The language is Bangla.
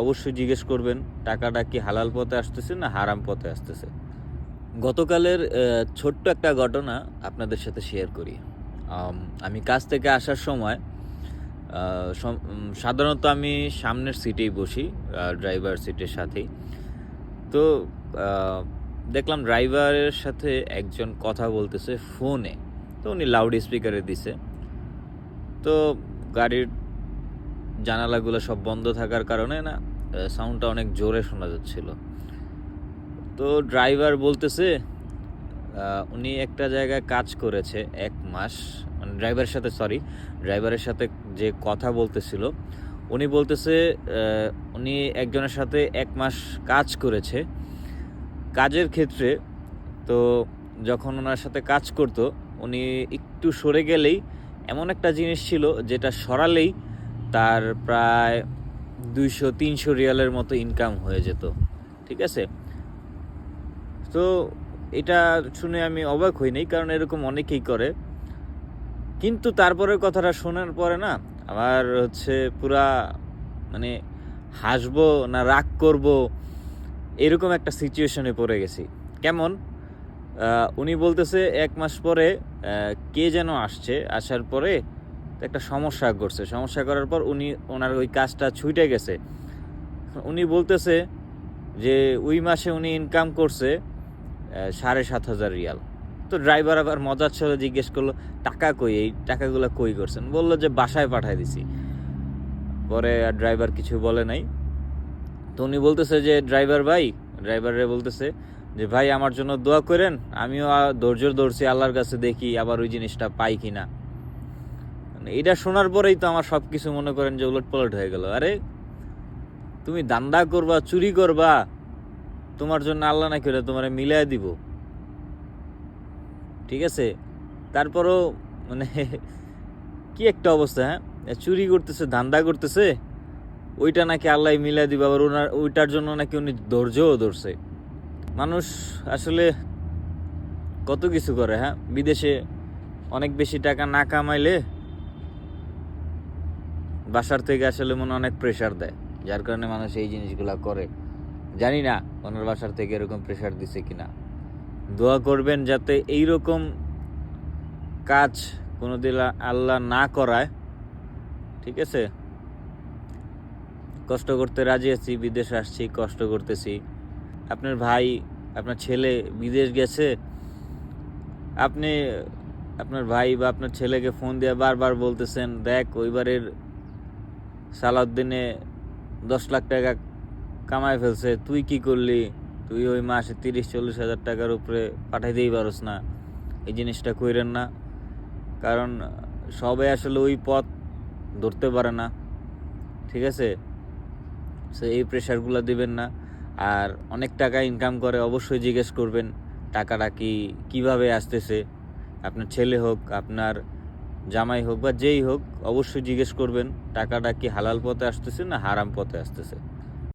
অবশ্যই জিজ্ঞেস করবেন টাকাটা কি হালাল পথে আসতেছে না হারাম পথে আসতেছে। গতকালের ছোট্ট একটা ঘটনা আপনাদের সাথে শেয়ার করি। আমি কাজ থেকে আসার সময় সাধারণত আমি সামনের সিটেই বসি, ড্রাইভার সিটের সাথেই। তো আ দেখলাম ড্রাইভারের সাথে একজন কথা বলতেছে ফোনে। তো উনি লাউড স্পিকারে দিছে। তো গাড়ির জানালাগুলো সব বন্ধ থাকার কারণে না সাউন্ডটা অনেক জোরে শোনা যাচ্ছিল। তো ড্রাইভার বলতেছে উনি একটা জায়গায় কাজ করেছে ১ মাস। মানে ড্রাইভারের সাথে যে কথা বলতেছিল, উনি বলতেছে উনি একজনের সাথে ১ মাস কাজ করেছে। কাজের ক্ষেত্রে তো যখন উনার সাথে কাজ করতো, উনি একটু সরে গেলেই এমন একটা জিনিস ছিল যেটা সরালেই তার প্রায় ২০০-৩০০ রিয়ালের মতো ইনকাম হয়ে যেত। ঠিক আছে? তো এটা শুনে আমি অবাক হই নাই, কারণ এরকম অনেকেই করে। কিন্তু তারপরের কথাটা শোনার পরে না আমার পুরা মানে হাসবো না রাগ করবো এরকম একটা সিচুয়েশনে পড়ে গেছি। কেমন? উনি বলতেছে ১ মাস পরে কে যেন আসছে, আসার পরে একটা সমস্যা করছে। সমস্যা করার পর ওনার ওই কাজটা ছুইটে গেছে। উনি বলতেছে যে ওই মাসে উনি ইনকাম করছে ৭,৫০০ রিয়াল। তো ড্রাইভার আবার মজার ছলে জিজ্ঞেস করলো, টাকা কই? এই টাকাগুলা কই করছেন? বলল যে বাসায় পাঠায় দিছি। পরে আর ড্রাইভার কিছু বলে নাই। তো উনি বলতেছে যে ড্রাইভারে বলতেছে যে ভাই আমার জন্য দোয়া করেন, আমিও ধৈর্য ধরছি আল্লাহর কাছে, দেখি আবার ওই জিনিসটা পাই কিনা। মানে এটা শোনার পরেই তো আমার সব কিছু মনে করেন যে উলটপালট হয়ে গেল। আরে তুমি দান্দা করবা, চুরি করবা, তোমার জন্য আল্লাহ নাকি ওটা তোমার মিলাই দিব। ঠিক আছে? তারপরও মানে কি একটা অবস্থা, হ্যাঁ? চুরি করতেছে, ধান্দা করতেছে, ওইটা নাকি আল্লাহ মিলাই দিবে, আবার ওইটার জন্য নাকি উনি ধৈর্যও ধরছে। মানুষ আসলে কত কিছু করে, হ্যাঁ? বিদেশে অনেক বেশি টাকা না কামাইলে বাসার থেকে আসলে মনে অনেক প্রেশার দেয়, যার কারণে মানুষ এই জিনিসগুলা করে। জানি না ওনার বাসার থেকে এরকম প্রেশার দিছে কিনা। দোয়া করবেন যাতে এইরকম কাজ কোনোদিন আল্লাহ না করায়। ঠিক আছে? কষ্ট করতে রাজি আছি, বিদেশে আসছি, কষ্ট করতেছি। আপনার ভাই, আপনার ছেলে বিদেশ গেছে, আপনি আপনার ভাই বা আপনার ছেলেকে ফোন দিয়ে বারবার বলতেছেন, দেখ ওইবারের সালাউদ্দিনে ১০ লাখ টাকা কামায় ফেলছে, তুই কি করলি? তুই ওই মাসে ৩০-৪০ হাজার টাকার উপরে পাঠাইতেই পারস না। এই জিনিসটা কইরেন না, কারণ সবাই আসলে ওই পথ ধরতে পারে না। ঠিক আছে? সো এই প্রেশারগুলো দিবেন না। আর অনেক টাকা ইনকাম করে অবশ্যই জিজ্ঞেস করবেন টাকাটা কীভাবে আসতেছে। আপনার ছেলে হোক, আপনার জামাই হোক বা যেই হোক, অবশ্যই জিজ্ঞেস করবেন টাকাটা কি হালাল পথে আসতেছে না হারাম পথে আসতেছে।